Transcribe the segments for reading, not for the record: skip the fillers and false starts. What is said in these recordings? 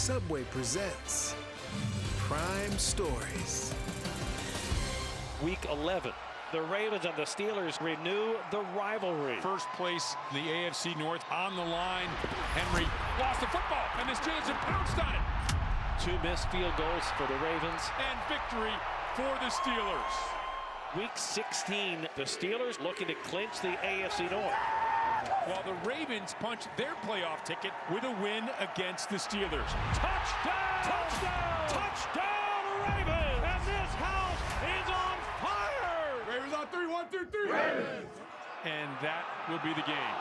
Subway presents Prime Stories. Week 11. The Ravens and the Steelers renew the rivalry. First place, the AFC North on the line. Henry lost the football, and the Steelers have pounced on it. 2 missed field goals for the Ravens. And victory for the Steelers. Week 16, the Steelers looking to clinch the AFC North. While the Ravens punch their playoff ticket with a win against the Steelers. Touchdown! Touchdown! Touchdown, Ravens! And this house is on fire! Ravens on 3, 1, 2, 3. Ravens! And that will be the game.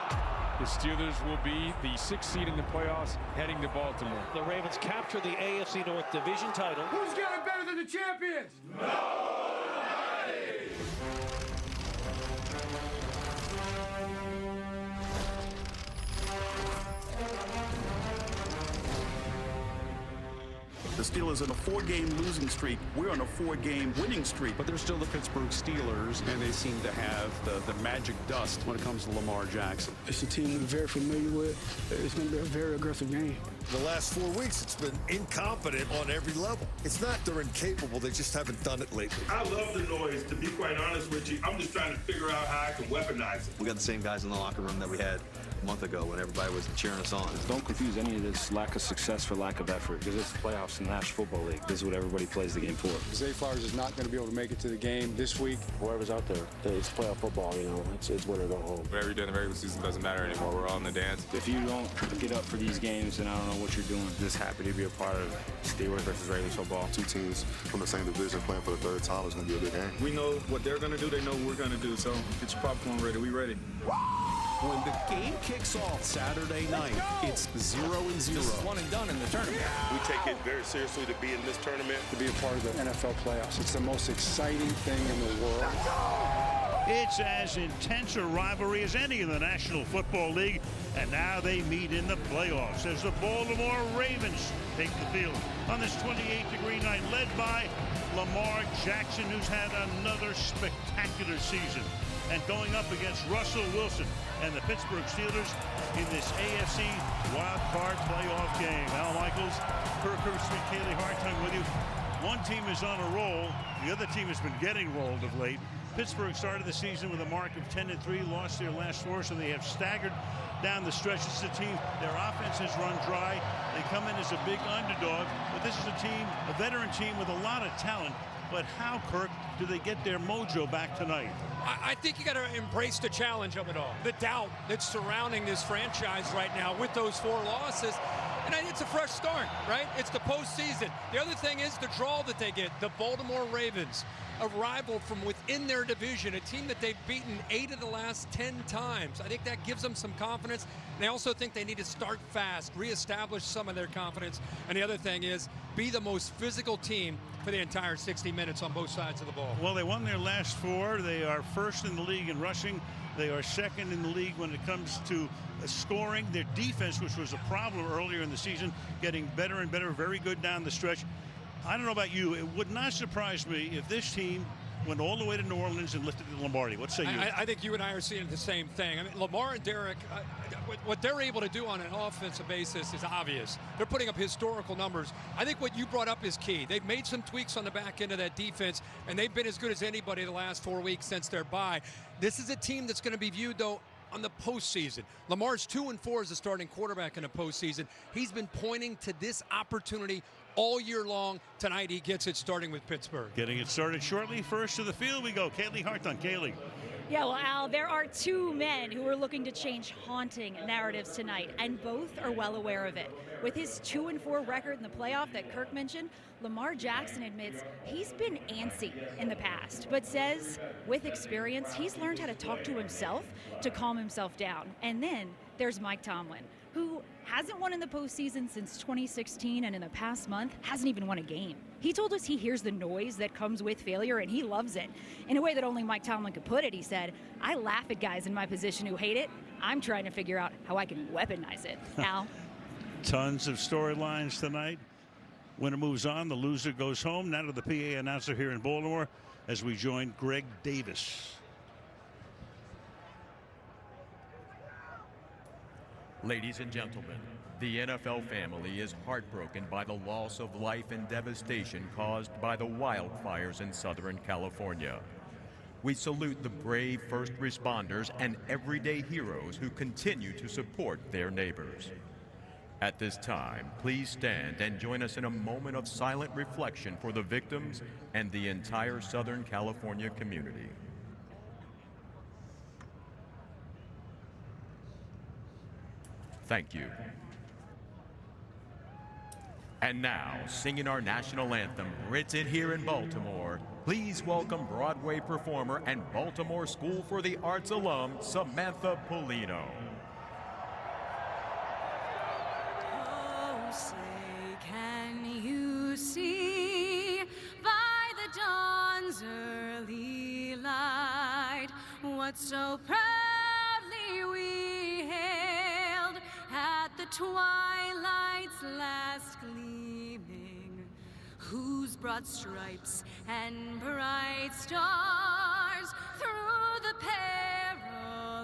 The Steelers will be the 6th seed in the playoffs heading to Baltimore. The Ravens capture the AFC North division title. Who's got it better than the champions? The Steelers on a 4-game losing streak. We're on a 4-game winning streak. But they're still the Pittsburgh Steelers, and they seem to have the magic dust when it comes to Lamar Jackson. It's a team we're very familiar with. It's going to be a very aggressive game. The last 4 weeks, it's been incompetent on every level. It's not they're incapable, they just haven't done it lately. I love the noise, to be quite honest with you. I'm just trying to figure out how I can weaponize it. We got the same guys in the locker room that we had a month ago when everybody was cheering us on. Don't confuse any of this lack of success for lack of effort, because it's the playoffs in the National Football League. This is what everybody plays the game for. Zay Flowers is not going to be able to make it to the game this week. Whoever's out there, it's playoff football, you know. It's win or go home. Whatever you do in the regular season doesn't matter anymore. We're all in the dance. If you don't get up for these games, then I don't know what you're doing. Just happy to be a part of Steelers versus Ravens football. 2 teams from the same division playing for the 3rd time is going to be a big game. We know what they're going to do. They know what we're going to do. So get your popcorn ready. We ready. When the game kicks off Saturday night, it's 0-0. This is one and done in the tournament. We take it very seriously to be in this tournament. To be a part of the NFL playoffs. It's the most exciting thing in the world. It's as intense a rivalry as any in the National Football League, and now they meet in the playoffs as the Baltimore Ravens take the field on this 28-degree night, led by Lamar Jackson, who's had another spectacular season, and going up against Russell Wilson and the Pittsburgh Steelers in this AFC Wild Card playoff game. Al Michaels, Kirk Herbstreit, Kaylee Hartung with you. One team is on a roll. The other team has been getting rolled of late. Pittsburgh started the season with a mark of 10-3, lost their last 4, so they have staggered down the stretch. This is a team, their offense has run dry. They come in as a big underdog, but this is a team, a veteran team with a lot of talent. But how, Kirk, do they get their mojo back tonight? I think you got to embrace the challenge of it all. The doubt that's surrounding this franchise right now with those 4 losses. And it's a fresh start, right? It's the postseason. The other thing is the draw that they get. The Baltimore Ravens, a rival from within their division, a team that they've beaten 8 of the last 10 times. I think that gives them some confidence. And I also think they need to start fast, reestablish some of their confidence. And the other thing is be the most physical team for the entire 60 minutes on both sides of the ball. Well, they won their last 4. They are first in the league in rushing. They are second in the league when it comes to scoring. Their defense, which was a problem earlier in the season, getting better and better, very good down the stretch. I don't know about you. It would not surprise me if this team went all the way to New Orleans and lifted the Lombardi. What say you? I think you and I are seeing the same thing. I mean, Lamar and Derek, what they're able to do on an offensive basis is obvious. They're putting up historical numbers. I think what you brought up is key. They've made some tweaks on the back end of that defense, and they've been as good as anybody the last 4 weeks since their bye. This is a team that's going to be viewed, though, on the postseason. Lamar's 2-4 as a starting quarterback in the postseason. He's been pointing to this opportunity all year long. Tonight he gets it, starting with Pittsburgh. Getting it started shortly. First to the field we go. Kaylee Hartung. Kaylee. Yeah, well, Al, there are 2 men who are looking to change haunting narratives tonight, and both are well aware of it. With his 2-4 record in the playoff that Kirk mentioned, Lamar Jackson admits he's been antsy in the past, but says with experience, he's learned how to talk to himself to calm himself down. And then there's Mike Tomlin, who hasn't won in the postseason since 2016, and in the past month hasn't even won a game. He told us he hears the noise that comes with failure, and he loves it. In a way that only Mike Tomlin could put it, he said, I laugh at guys in my position who hate it. I'm trying to figure out how I can weaponize it. Al? Tons of storylines tonight. Winner moves on, the loser goes home. Now to the PA announcer here in Baltimore as we join Greg Davis. Ladies and gentlemen, the NFL family is heartbroken by the loss of life and devastation caused by the wildfires in Southern California. We salute the brave first responders and everyday heroes who continue to support their neighbors. At this time, please stand and join us in a moment of silent reflection for the victims and the entire Southern California community. Thank you. And now, singing our national anthem, written here in Baltimore, please welcome Broadway performer and Baltimore School for the Arts alum, Samantha Polino. Oh, say, can you see by the dawn's early light what so proudly we hailed at the twilight's last gleaming, whose broad stripes and bright stars through the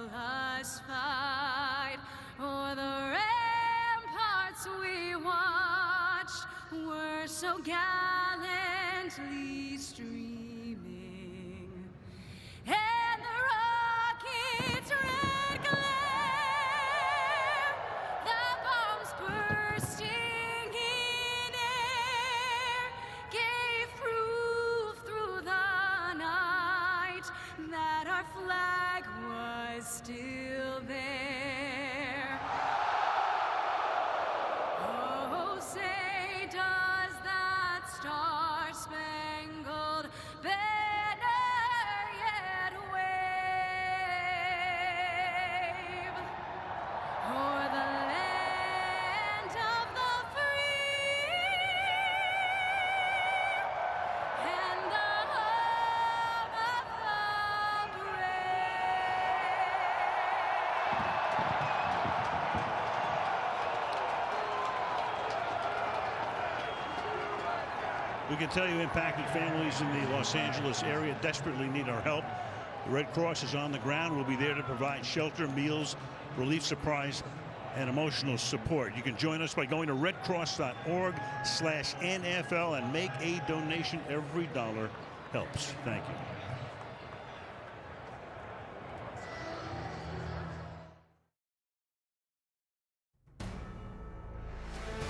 perilous fight o'er the ramparts we watched were so gallantly streaming, and the rocket's red glare, the bombs bursting in air, gave proof through the night that our flag was still there. Oh, say, does that star-spangled banner yet wave o'er the land of the free and the home of the We can tell you impacted families in the Los Angeles area desperately need our help. The Red Cross is on the ground. We'll be there to provide shelter, meals, relief supplies, and emotional support. You can join us by going to redcross.org/NFL and make a donation. Every dollar helps. Thank you.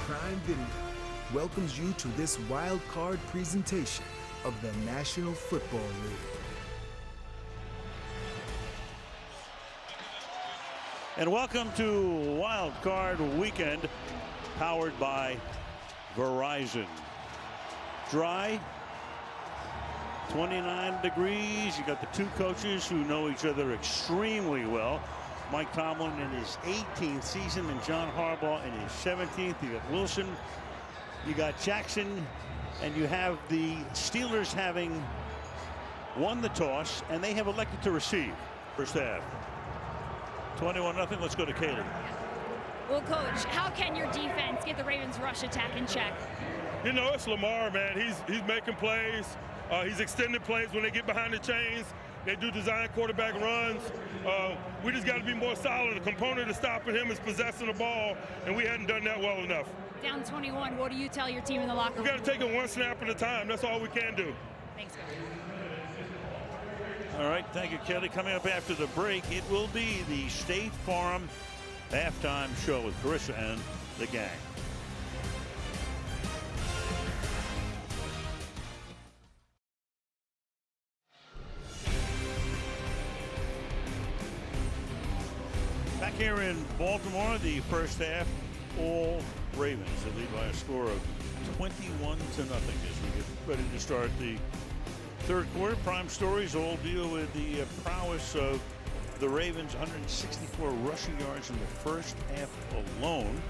Prime Video welcomes you to this wild card presentation of the National Football League. And welcome to Wild Card Weekend, powered by Verizon. Dry, 29 degrees. You got the two coaches who know each other extremely well. Mike Tomlin in his 18th season and John Harbaugh in his 17th. You got Wilson, you got Jackson, and you have the Steelers having won the toss, and they have elected to receive. First half. 21-0. Let's go to Kaylee. Well, Coach, how can your defense get the Ravens' rush attack in check? You know, it's Lamar, man. He's making plays. He's extending plays when they get behind the chains. They do design quarterback runs. We just got to be more solid. The component of stopping him is possessing the ball, and we hadn't done that well enough. Down 21, what do you tell your team in the locker room? We got to take it one snap at a time. That's all we can do. Thanks, Coach. All right, thank you, Kelly. Coming up after the break, it will be the State Farm halftime show with Carissa and the gang. Back here in Baltimore, the first half, all Ravens. They lead by a score of 21-0 as we get ready to start the third quarter. Prime Stories all deal with the prowess of the Ravens. 164 rushing yards in the first half alone.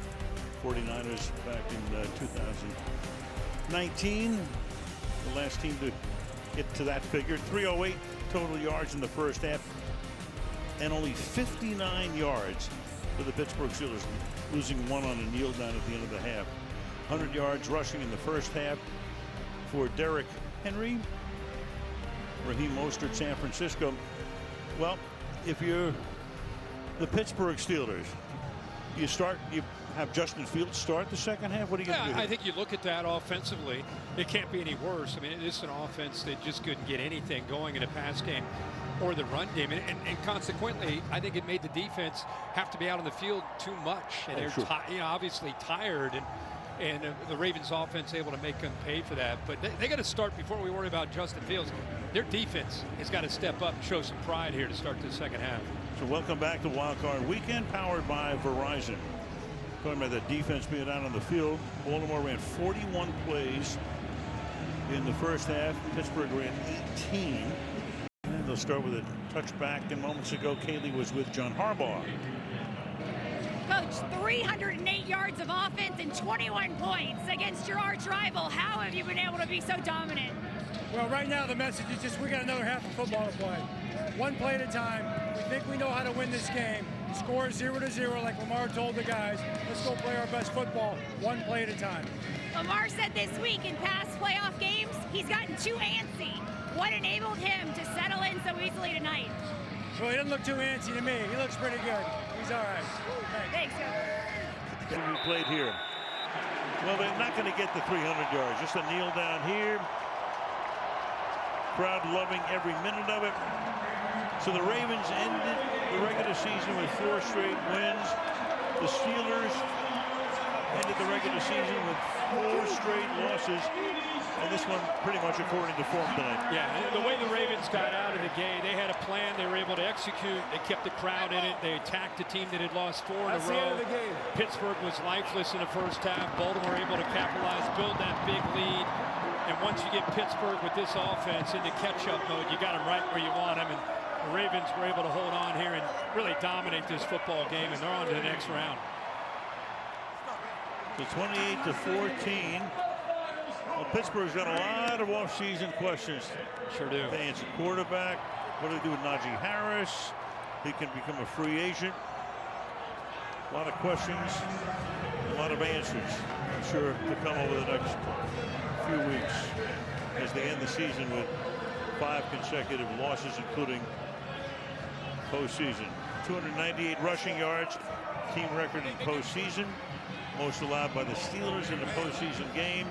49ers back in 2019. The last team to get to that figure. 308 total yards in the first half. And only 59 yards for the Pittsburgh Steelers, losing one on a kneel down at the end of the half. 100 yards rushing in the first half for Derrick Henry. Raheem Mostert, San Francisco. Well, if you're the Pittsburgh Steelers, You have Justin Fields start the second half? What are you going to do? I think you look at that offensively, it can't be any worse. I mean, it's an offense that just couldn't get anything going in a pass game or the run game. And consequently, I think it made the defense have to be out on the field too much. And they're obviously tired. And the Ravens offense able to make them pay for that. But they got to start before we worry about Justin Fields. Their defense has got to step up and show some pride here to start the second half. So welcome back to Wild Card Weekend, powered by Verizon. Talking about the defense being out on the field. Baltimore ran 41 plays in the first half. Pittsburgh ran 18. And they'll start with a touchback. And moments ago, Kaylee was with John Harbaugh. Coach, 308 yards of offense and 21 points against your arch rival. How have you been able to be so dominant? Well, right now the message is just we got another half of football to play. One play at a time. We think we know how to win this game. Score 0-0 like Lamar told the guys. Let's go play our best football, one play at a time. Lamar said this week in past playoff games, he's gotten too antsy. What enabled him to settle in so easily tonight? Well, he doesn't look too antsy to me. He looks pretty good. He's all right. Thanks, We played here. Well, they're not going to get the 300 yards. Just a kneel down here. Crowd loving every minute of it. So the Ravens ended the regular season with 4 straight wins. The Steelers ended the regular season with 4 straight losses. And this one pretty much according to form tonight. Yeah, the way the Ravens got out of the game, they had a plan. They were able to execute. They kept the crowd in it. They attacked a team that had lost 4 in a row. The end of the game. Pittsburgh was lifeless in the first half. Baltimore able to capitalize, build that big lead. And once you get Pittsburgh with this offense into catch-up mode, you got them right where you want them. And the Ravens were able to hold on here and really dominate this football game, and they're on to the next round. So 28-14. Well, Pittsburgh's got a lot of off-season questions. Sure do. They answer quarterback. What do they do with Najee Harris? He can become a free agent. A lot of questions, a lot of answers. I'm sure to come over the next few weeks as they end the season with 5 consecutive losses, including postseason. 298 rushing yards, team record in postseason. Most allowed by the Steelers in the postseason game.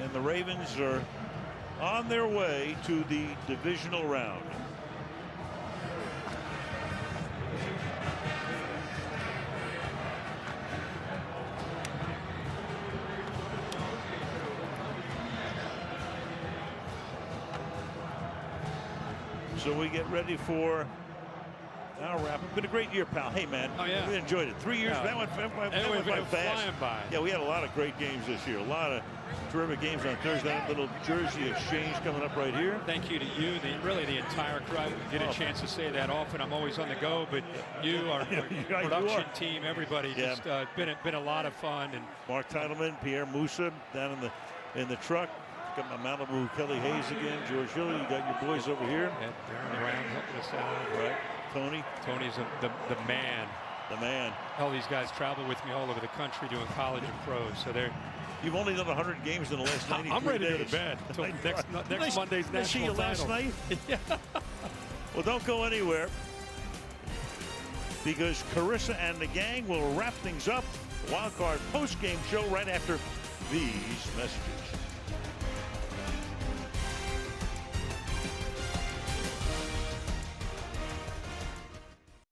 And the Ravens are on their way to the divisional round. So we get ready for our wrap. It's been a great year, pal. Hey, man. Oh, yeah. We enjoyed it. 3 years. That went by fast. Yeah, we had a lot of great games this year. A lot of terrific games on Thursday. That little jersey exchange coming up right here. Thank you to you, really the entire crowd. We get a chance to say that often. I'm always on the go, but you, our production team, everybody, just been a lot of fun. And Mark Titleman, Pierre Moussa down in the truck. Got my Malibu, Kelly Hayes again, George Hill. You got your boys over here. Yeah, Darren Brown helping us out. Right. Tony. Tony's the man. The man. All these guys travel with me all over the country doing college and pros. So they're. You've only done 100 games in the last 93 days. I'm ready to go to bed until next Monday's national title. See you last night? Yeah. Well, don't go anywhere, because Carissa and the gang will wrap things up. Wild Card post-game show right after these messages.